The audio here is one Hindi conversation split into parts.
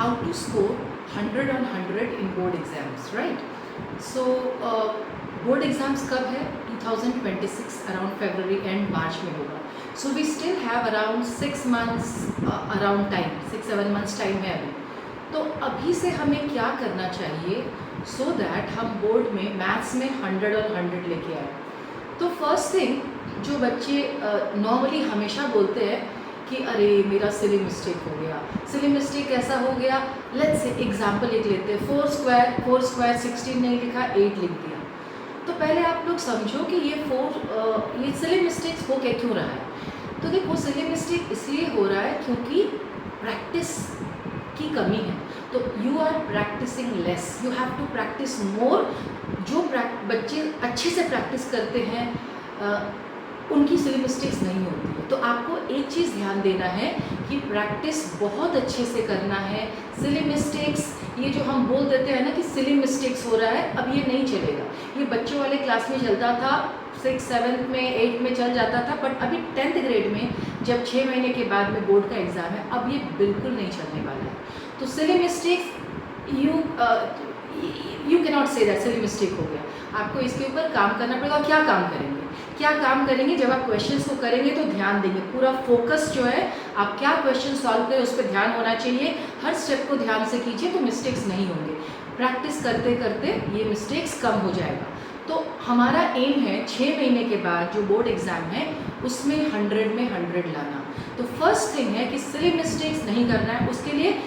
how to score 100 on 100 in board exams, right? So board exams कब है? 2026 around February and March में होगा. So we still have around 6 months around time, 6-7 months time है अभी. तो अभी से हमें क्या करना चाहिए so that हम बोर्ड में मैथ्स में 100 और 100 लेके आए. तो फर्स्ट थिंग जो बच्चे नॉर्मली हमेशा बोलते हैं कि अरे मेरा सिली मिस्टेक हो गया. सिली मिस्टेक ऐसा हो गया, लेट्स से एग्जाम्पल एक लेते हैं, 4 स्क्वायर 16 नहीं लिखा, 8 लिख दिया. तो पहले आप लोग समझो कि ये सिली मिस्टेक्स हो क्या क्यों रहा है. तो देखो सिली मिस्टेक इसलिए हो रहा है क्योंकि प्रैक्टिस की कमी है. तो you are practising less, you have to practise more. जो बच्चे अच्छे से प्रैक्टिस करते हैं उनकी सिली मिस्टेक्स नहीं होती है. तो आपको एक चीज़ ध्यान देना है कि प्रैक्टिस बहुत अच्छे से करना है. सिली मिस्टेक्स, ये जो हम बोल देते हैं ना कि सिली मिस्टेक्स हो रहा है, अब ये नहीं चलेगा. ये बच्चों वाले क्लास में चलता था, 6, 7 में 8 में चल जाता था, बट अभी 10th ग्रेड में जब 6 महीने के बाद में बोर्ड का एग्ज़ाम है, अब ये बिल्कुल नहीं चलने वाला है. तो silly mistakes you can not say that silly mistake हो गया. आपको इसके ऊपर काम करना पड़ेगा. क्या काम करेंगे? क्या काम करेंगे? जब आप क्वेश्चंस को करेंगे तो ध्यान देंगे, पूरा फोकस जो है आप क्या क्वेश्चन सॉल्व करें उस पर ध्यान होना चाहिए. हर स्टेप को ध्यान से कीजिए तो मिस्टेक्स नहीं होंगे. प्रैक्टिस करते करते ये मिस्टेक्स कम हो जाएगा. तो हमारा एम है 6 महीने के बाद जो बोर्ड एग्ज़ाम है उसमें 100 में 100 लाना. तो फर्स्ट थिंग है कि सिली मिस्टेक्स नहीं करना है. उसके लिए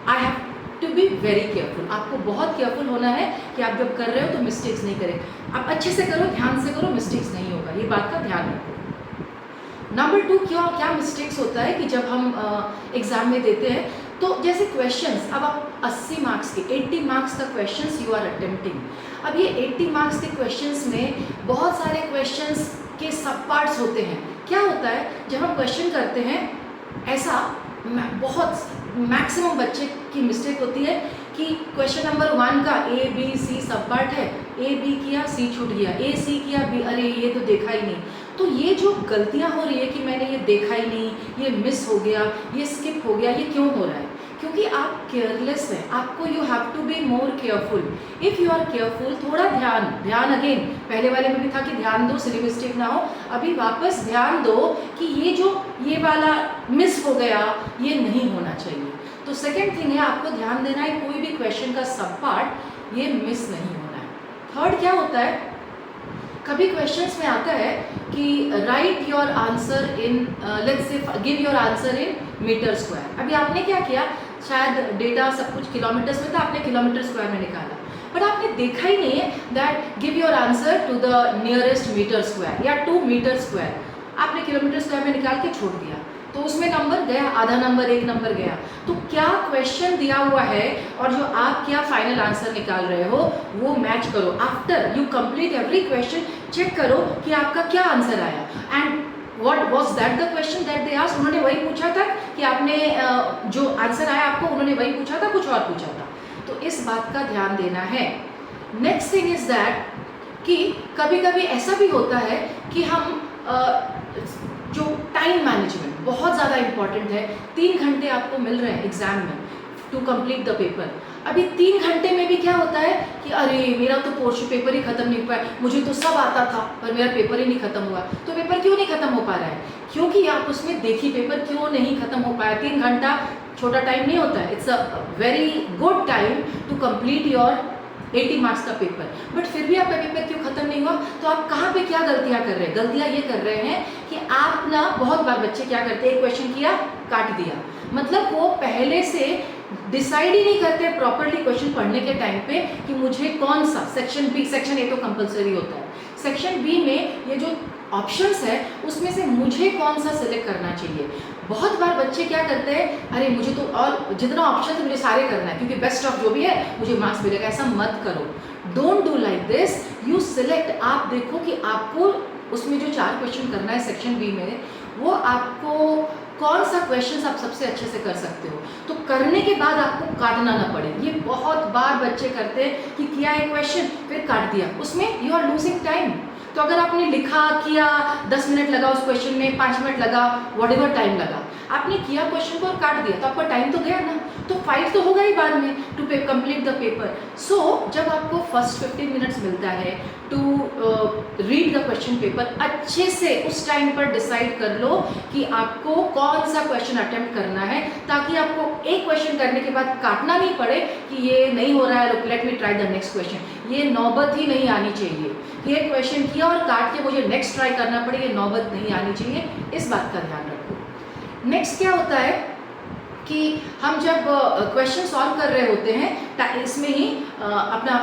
I have to be very careful. आपको बहुत केयरफुल होना है कि आप जब कर रहे हो तो मिस्टेक्स नहीं करें. आप अच्छे से करो, ध्यान से करो, मिस्टेक्स नहीं होगा. ये बात का ध्यान रखो. नंबर 2, क्या मिस्टेक्स होता है कि जब हम एग्ज़ाम में देते हैं तो जैसे क्वेश्चंस, अब आप 80 मार्क्स के 80 मार्क्स का क्वेश्चंस यू आर अटेम्प्टिंग. अब ये 80 मार्क्स के क्वेश्चंस में बहुत सारे क्वेश्चंस के सब पार्ट्स होते हैं. क्या होता है जब हम क्वेश्चन करते हैं, ऐसा बहुत मैक्सिमम बच्चे की मिस्टेक होती है कि क्वेश्चन नंबर 1 का A B C सब पार्ट है, A B किया, C छूट गया, A C किया, B अरे ये तो देखा ही नहीं. तो ये जो गलतियां हो रही है कि मैंने ये देखा ही नहीं, ये मिस हो गया, ये स्किप हो गया, ये क्यों हो रहा है? क्योंकि आप केयरलेस हैं. आपको you have to be more careful. If you are careful, थोड़ा ध्यान अगेन, पहले वाले में भी था कि ध्यान दो, सिली मिस्टेक ना हो. अभी वापस ध्यान दो कि ये वाला मिस हो गया, ये नहीं होना चाहिए. तो सेकेंड थिंग है आपको ध्यान देना है कोई भी क्वेश्चन का सब पार्ट ये मिस नहीं होना है. थर्ड क्या होता है, कभी क्वेश्चंस में आता है कि write your answer in, let's say give your answer in metre square. अभी आपने क्या किया, शायद डेटा सब कुछ किलोमीटर्स में था, आपने किलोमीटर स्क्वायर में निकाला, बट आपने देखा ही नहीं है that give your answer to the nearest metre square या 2 मीटर स्क्वायर. आपने किलोमीटर स्क्वायर में निकाल के छोड़ दिया, तो उसमें नंबर गया, आधा नंबर, 1 नंबर गया. तो क्या क्वेश्चन दिया हुआ है और जो आप क्या फाइनल आंसर निकाल रहे हो वो मैच करो. After you complete every question check करो कि आपका क्या आंसर आया and what was that the question that they asked. उन्होंने वही पूछा था कि आपने जो आंसर आया आपको उन्होंने वही पूछा था, कुछ और पूछा था. तो इस बात का ध्यान देना है. नेक्स्ट थिंग इज दैट कि कभी कभी ऐसा भी होता है कि हम जो टाइम मैनेजमेंट बहुत ज़्यादा इंपॉर्टेंट है. 3 घंटे आपको मिल रहे हैं एग्जाम में टू कंप्लीट द पेपर. अभी 3 घंटे में भी क्या होता है कि अरे मेरा तो पोर्शन पेपर ही खत्म नहीं हुआ है, मुझे तो सब आता था पर मेरा पेपर ही नहीं खत्म हुआ. तो पेपर क्यों नहीं खत्म हो पा रहा है? क्योंकि आप उसमें देखिए पेपर क्यों नहीं खत्म हो पाया. 3 घंटा छोटा टाइम नहीं होता है. It's a very good time to complete your 80 marks का पेपर. बट फिर भी आपका पेपर क्यों खत्म नहीं हुआ? तो आप कहाँ पे क्या गलतियाँ कर रहे हैं? गलतियाँ ये कर रहे हैं कि आप ना, बहुत बार बच्चे क्या करते हैं, एक क्वेश्चन किया काट दिया, मतलब वो पहले से डिसाइड ही नहीं करते प्रॉपरली क्वेश्चन पढ़ने के टाइम पे कि मुझे कौन सा सेक्शन बी, सेक्शन ए तो कंपलसरी होता है, सेक्शन बी में ये जो ऑप्शंस है उसमें से मुझे कौन सा सिलेक्ट करना चाहिए. बहुत बार बच्चे क्या करते हैं, अरे मुझे तो और जितना ऑप्शन है मुझे सारे करना है क्योंकि बेस्ट ऑफ जो भी है मुझे मार्क्स मिलेगा. ऐसा मत करो. Don't do like this. You select. आप देखो कि आपको उसमें जो 4 क्वेश्चन करना है सेक्शन बी में, वो आपको कौन सा क्वेश्चन आप सबसे अच्छे से कर सकते हो. तो करने के बाद आपको काटना ना पड़े. ये बहुत बार बच्चे करते हैं कि किया एक क्वेश्चन फिर काट दिया, उसमें यू आर लूजिंग टाइम. तो अगर आपने लिखा किया 10 मिनट लगा उस क्वेश्चन में, 5 मिनट लगा, वॉट एवर टाइम लगा, आपने किया क्वेश्चन को और काट दिया तो आपका टाइम तो गया ना. तो फाइट तो होगा ही बाद में to complete the paper. So जब आपको फर्स्ट 15 मिनट्स मिलता है to read the question paper, अच्छे से उस टाइम पर डिसाइड कर लो कि आपको कौन सा क्वेश्चन अटेम्प्ट करना है, ताकि आपको एक क्वेश्चन करने के बाद काटना नहीं पड़े कि ये नहीं हो रहा है, let me try the next question. ये नौबत ही नहीं आनी चाहिए. ये क्वेश्चन किया और काट के मुझे नेक्स्ट ट्राई करना पड़े, ये नौबत नहीं आनी चाहिए. इस बात का ध्यान रखो. नेक्स्ट क्या होता है कि हम जब क्वेश्चन सॉल्व कर रहे होते हैं, इसमें ही अपना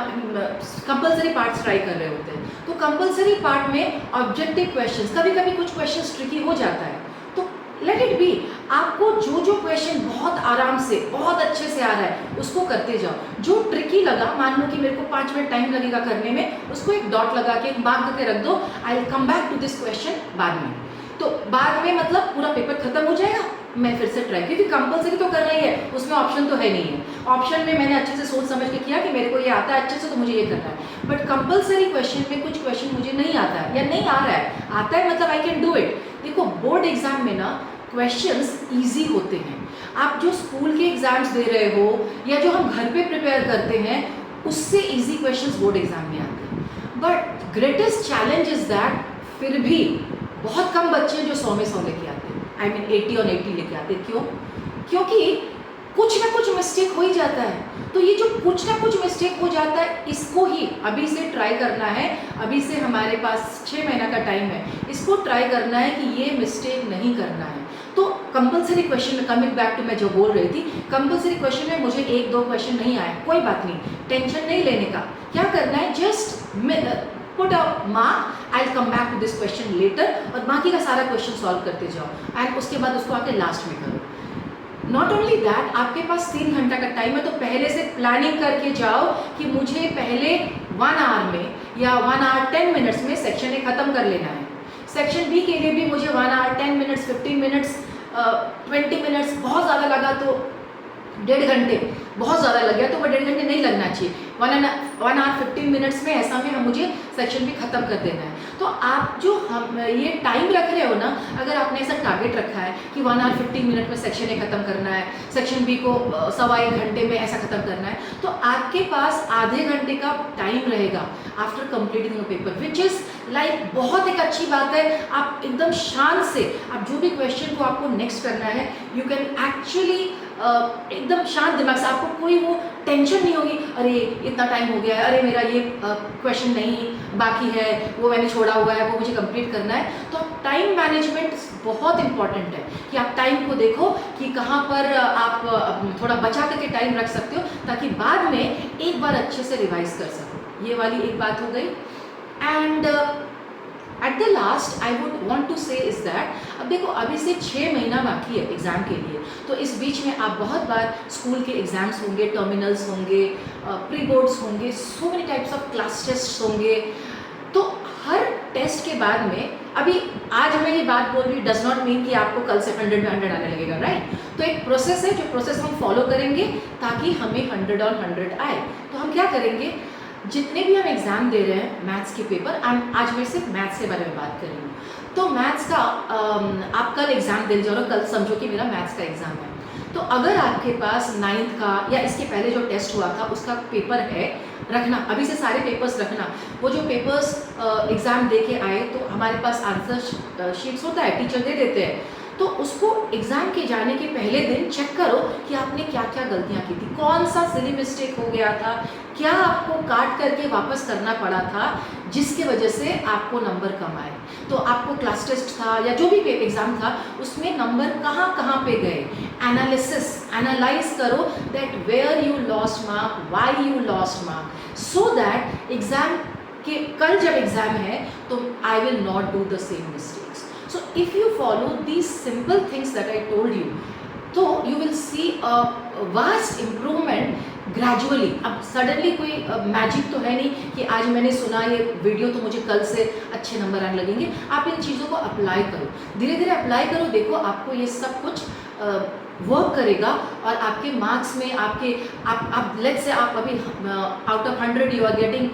कंपलसरी पार्ट्स ट्राई कर रहे होते हैं. तो कंपलसरी पार्ट में ऑब्जेक्टिव क्वेश्चंस, कभी कभी कुछ क्वेश्चंस ट्रिकी हो जाता है, तो लेट इट बी. आपको जो जो क्वेश्चन बहुत आराम से, बहुत अच्छे से आ रहा है, उसको करते जाओ. जो ट्रिकी लगा, मान लो कि मेरे को 5 मिनट टाइम लगेगा करने में, उसको एक डॉट लगा के मार्क करके रख दो. I will come back to this question बाद में. तो बाद में मतलब पूरा पेपर खत्म हो जाएगा, मैं फिर से ट्राई, क्योंकि कंपलसरी तो कर रही है, उसमें ऑप्शन तो है नहीं है. ऑप्शन में मैंने अच्छे से सोच समझ के किया कि मेरे को ये आता है अच्छे से, तो मुझे ये करना है. बट कंपलसरी क्वेश्चन में कुछ क्वेश्चन मुझे नहीं आता है या नहीं आ रहा है, आता है मतलब आई कैन डू इट. देखो बोर्ड एग्जाम में ना क्वेश्चंस इजी होते हैं. आप जो स्कूल के एग्जाम्स दे रहे हो या जो हम घर पे प्रिपेयर करते हैं, उससे इजी क्वेश्चंस बोर्ड एग्जाम में आते हैं. But greatest challenge is that फिर भी बहुत कम बच्चे जो 100 में 100 लेके आते हैं, आई मीन 80 और 80 लेके आते हैं. क्यों? क्योंकि कुछ ना कुछ मिस्टेक हो ही जाता है. तो ये जो कुछ ना कुछ मिस्टेक हो जाता है, इसको ही अभी से ट्राई करना है. अभी से हमारे पास 6 महीना का टाइम है, इसको ट्राई करना है कि ये मिस्टेक नहीं करना है. तो कंपलसरी क्वेश्चन में कमिंग बैक टू मैं जो बोल रही थी, कंपलसरी क्वेश्चन में मुझे 1-2 क्वेश्चन नहीं आए, कोई बात नहीं, टेंशन नहीं लेने का. क्या करना है, just put a mark, I will come back to this question later, और बाकी का सारा क्वेश्चन सॉल्व करते जाओ. एंड उसके बाद उसको आके लास्ट में करो. नॉट ओनली दैट, आपके पास 3 घंटा का टाइम है, तो पहले से प्लानिंग करके जाओ कि मुझे पहले 1 आवर में या 1 आवर 10 मिनट्स में सेक्शन ए ख़त्म कर लेना है. सेक्शन बी के लिए भी मुझे 1 आवर 10 मिनट्स, 15 मिनट्स, 20 मिनट्स, बहुत ज़्यादा लगा तो 1.5 घंटे, बहुत ज़्यादा लग गया तो वो 1.5 घंटे नहीं लगना चाहिए. 1 आवर 15 मिनट्स में ऐसा में हम मुझे सेक्शन बी ख़त्म कर देना है. तो आप जो हम ये टाइम रख रहे हो ना, अगर आपने ऐसा टारगेट रखा है कि 1 आवर 15 मिनट में सेक्शन ए ख़त्म करना है, सेक्शन बी को 1.25 घंटे में ऐसा ख़त्म करना है, तो आपके पास आधे घंटे का टाइम रहेगा after completing the paper, which is like बहुत एक अच्छी बात है. आप एकदम शांत से, आप जो भी क्वेश्चन को आपको नेक्स्ट करना है, यू कैन एक्चुअली एकदम शांत दिमाग से, आपको कोई वो टेंशन नहीं होगी, अरे इतना टाइम हो गया है, अरे मेरा ये क्वेश्चन नहीं बाकी है, वो मैंने छोड़ा हुआ है, वो मुझे कंप्लीट करना है. तो टाइम मैनेजमेंट बहुत इंपॉर्टेंट है कि आप टाइम को देखो कि कहाँ पर आप थोड़ा बचा करके टाइम रख सकते हो, ताकि बाद में एक बार अच्छे से रिवाइज कर सको. ये वाली एक बात हो गई. And at the last I would want to say is that, अब देखो अभी से 6 महीना बाकी है एग्ज़ाम के लिए, तो इस बीच में आप बहुत बार स्कूल के एग्ज़ाम्स होंगे, टर्मिनल्स होंगे, प्री बोर्ड्स होंगे, so many types of class test होंगे. तो हर टेस्ट के बाद में, अभी आज मैं ये बात बोल रही, डज नॉट मीन कि आपको कल से 100 में 100 आने लगेगा, राइट. तो एक प्रोसेस है, जो प्रोसेस हम फॉलो करेंगे ताकि हमें 100 और 100 आए. तो हम क्या करेंगे, जितने भी हम एग्ज़ाम दे रहे हैं मैथ्स के पेपर, आज मैं सिर्फ मैथ्स के बारे में बात करेंगे. तो मैथ्स का आप कल एग्ज़ाम दे जाओ, कल समझो कि मेरा मैथ्स का एग्ज़ाम है. तो अगर आपके पास 9th का या इसके पहले जो टेस्ट हुआ था उसका पेपर है, रखना, अभी से सारे पेपर्स रखना. वो जो पेपर्स एग्ज़ाम दे के आए, तो हमारे पास आंसर शीट्स होता है, टीचर दे देते हैं. तो उसको एग्ज़ाम के जाने के पहले दिन चेक करो कि आपने क्या क्या गलतियाँ की थी, कौन सा सिली मिस्टेक हो गया था, क्या आपको काट करके वापस करना पड़ा था जिसके वजह से आपको नंबर कम आए. तो आपको क्लास टेस्ट था या जो भी एग्ज़ाम था, उसमें नंबर कहाँ कहाँ पे गए, एनालाइज करो that where you lost mark, why you lost mark, so that exam के कल जब एग्ज़ाम है तो I will not do the same mistakes. So if you follow these simple things that I told you, तो you will see a vast improvement gradually. अब सडनली कोई मैजिक तो है नहीं कि आज मैंने सुना ये वीडियो तो मुझे कल से अच्छे नंबर आने लगेंगे. आप इन चीज़ों को अप्लाई करो, धीरे धीरे अप्लाई करो, देखो आपको ये सब कुछ वर्क करेगा और आपके मार्क्स में आप लेट्स से आप अभी out of 100 you are getting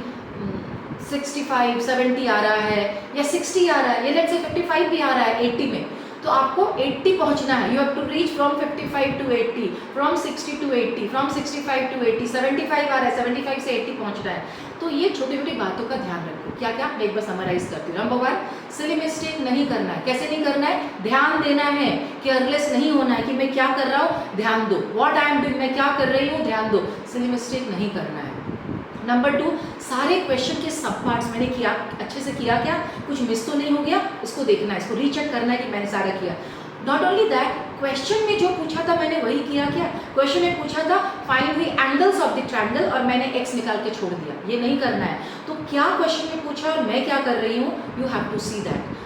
65, 70 आ रहा है या 60 आ रहा है या लेट्स से 55 भी आ रहा है 80 में, तो आपको 80 पहुंचना है. You have to reach from 55 to 80, फ्रॉम 60 टू 80, फ्रॉम 65 टू 80, 75 आ रहा है, 75 से 80 पहुंचना है. तो ये छोटी छोटी बातों का ध्यान रखो. क्या क्या, मैं एक बार समराइज करती हूँ. नंबर 1, सिली मिस्टेक नहीं करना है. कैसे नहीं करना है? ध्यान देना है, केयरलेस नहीं होना है कि मैं क्या कर रहा हूँ, ध्यान दो. व्हाट आई एम डूइंग, मैं क्या कर रही हूँ, ध्यान दो. सिली मिस्टेक नहीं करना है. नंबर 2, सारे क्वेश्चन के सब पार्ट्स मैंने किया, अच्छे से किया क्या, कुछ मिस तो नहीं हो गया, इसको देखना है, इसको रीचेक करना है कि मैंने सारा किया. नॉट ओनली दैट, क्वेश्चन में जो पूछा था मैंने वही किया क्या. क्वेश्चन में पूछा था find the angles of the triangle और मैंने एक्स निकाल के छोड़ दिया. ये नहीं करना है. तो क्या क्वेश्चन में पूछा और मैं क्या कर रही हूँ, you have to see that.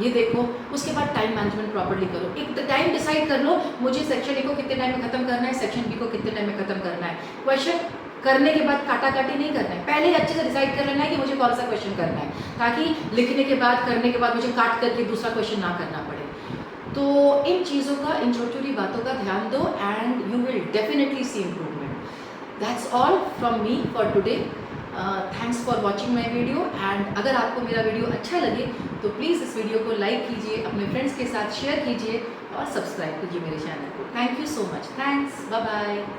ये देखो. उसके बाद टाइम मैनेजमेंट प्रॉपर्ली करो. एक टाइम डिसाइड कर लो, मुझे सेक्शन ए को कितने टाइम में खत्म करना है, सेक्शन बी को कितने टाइम में खत्म करना है. क्वेश्चन करने के बाद काटा काटी नहीं करना है. पहले ही अच्छे से डिसाइड कर लेना है कि मुझे कौन सा क्वेश्चन करना है, ताकि लिखने के बाद, करने के बाद मुझे काट करके दूसरा क्वेश्चन ना करना पड़े. तो इन चीज़ों का, इन छोटी छोटी बातों का ध्यान दो and you will definitely see improvement. That's all from me for today. Thanks for watching my video. And अगर आपको मेरा वीडियो अच्छा लगे तो प्लीज़ इस वीडियो को लाइक कीजिए, अपने फ्रेंड्स के साथ शेयर कीजिए और सब्सक्राइब कीजिए मेरे चैनल को. Thank you so much. Thanks. Bye bye.